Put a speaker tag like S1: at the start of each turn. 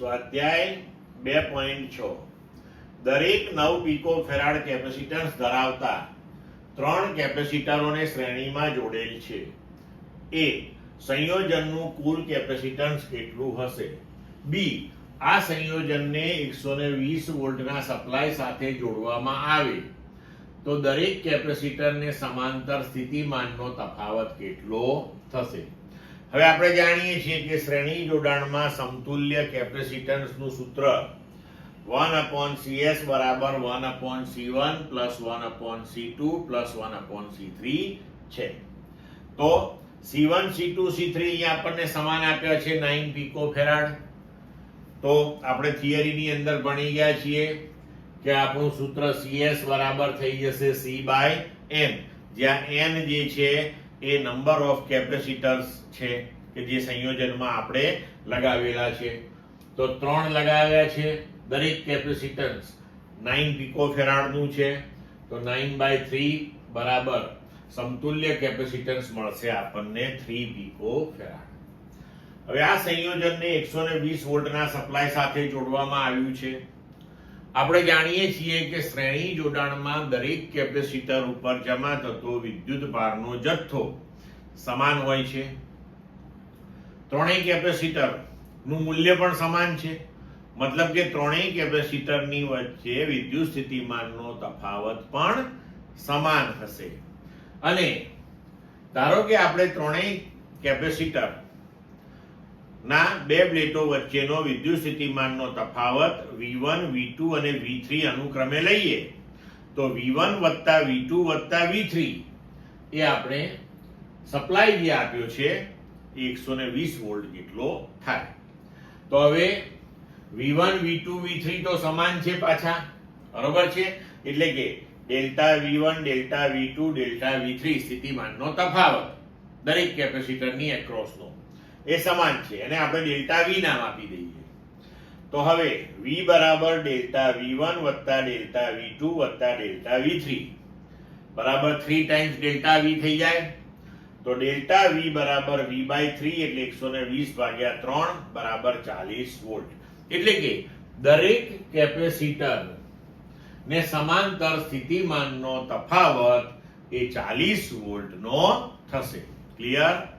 S1: સ્વાધ્યાય 2.6 દરેક 9 પિકોફેરાડ કેપેસિટન્સ ધરાવતા 3 કેપેસિટરોને શ્રેણીમાં જોડેલ છે. એ સંયોજનનું કુલ કેપેસિટન્સ કેટલું હશે? બી આ સંયોજનને 120 વોલ્ટના સપ્લાય સાથે જોડવામાં આવે તો દરેક કેપેસિટરને સમાંતર સ્થિતિમાનનો તફાવત કેટલો થશે? હવે આપણે જાણીએ છીએ કે શ્રેણી જોડાણમાં સમતુલ્ય કેપેસિટન્સનું સૂત્ર 1/CS બરાબર 1/C1 plus 1/C2 plus 1/C3 છે. તો C1 C2 C3 અહીંયા આપણને સમાન આપ્યા છે 9 પિકોફેરાડ. તો આપણે થિયરીની અંદર ભણી ગયા છીએ કે આપણું સૂત્ર CS બરાબર થઈ જશે C/N, જ્યાં N જે છે એ નંબર ઓફ કેપેસિટર્સ છે કે જે સંયોજનમાં આપણે લગાવેલા છે. તો 3 લગાવ્યા છે. દરેક કેપેસિટન્સ 9 પિકોફેરાડ નું છે. તો 9/3 બરાબર સમતુલ્ય કેપેસિટન્સ મળશે આપણને 3 પિકોફેરાડ. હવે આ સંયોજનને 120 વોલ્ટના સપ્લાય સાથે જોડવામાં આવ્યું છે. આપણે જાણીએ છીએ કે શ્રેણી જોડાણમાં દરેક કેપેસિટર ઉપર જમા થતો વિદ્યુત ભારનો જથ્થો સમાન હોય છે. ત્રણેય કેપેસિટર નું મૂલ્ય પણ સમાન છે. મતલબ કે ત્રણેય કેપેસિટરની વચ્ચે વિદ્યુત સ્થિતિમાનનો તફાવત પણ સમાન હશે. અને ધારો કે આપણે ત્રણેય કેપેસિટર ના બે પ્લેટો વચ્ચેનો વિદ્યુત સ્થિતિમાનનો તફાવત V1 V2 અને V3 અનુક્રમે લઈએ તો V1 વત્તા V2 વત્તા V3 એ આપણે સપ્લાય જે આપ્યો છે 120 વોલ્ટ જેટલો થાય. તો હવે V1 V2 V3 તો સમાન છે પાછા, બરોબર છે. એટલે કે delta V1 delta V2 delta V3 સ્થિતિમાનનો તફાવત દરેક કેપેસિટરની એક્રોસનો એ સમાન છે અને આપણે ડેલ્ટા V નામ આપી દઈએ. તો હવે V બરાબર ડેલ્ટા V1 વત્તા ડેલ્ટા V2 વત્તા ડેલ્ટા V3 બરાબર 3 ટાઈમ્સ ડેલ્ટા V થઈ જાય. તો ડેલ્ટા V બરાબર V/3 એટલે 120 ભાગ્યા 3 બરાબર 40 વોલ્ટ. એટલે કે દરેક કેપેસિટર ને સમાંતર સ્થિતિમાનનો તફાવત એ 40 વોલ્ટનો થશે. ક્લિયર?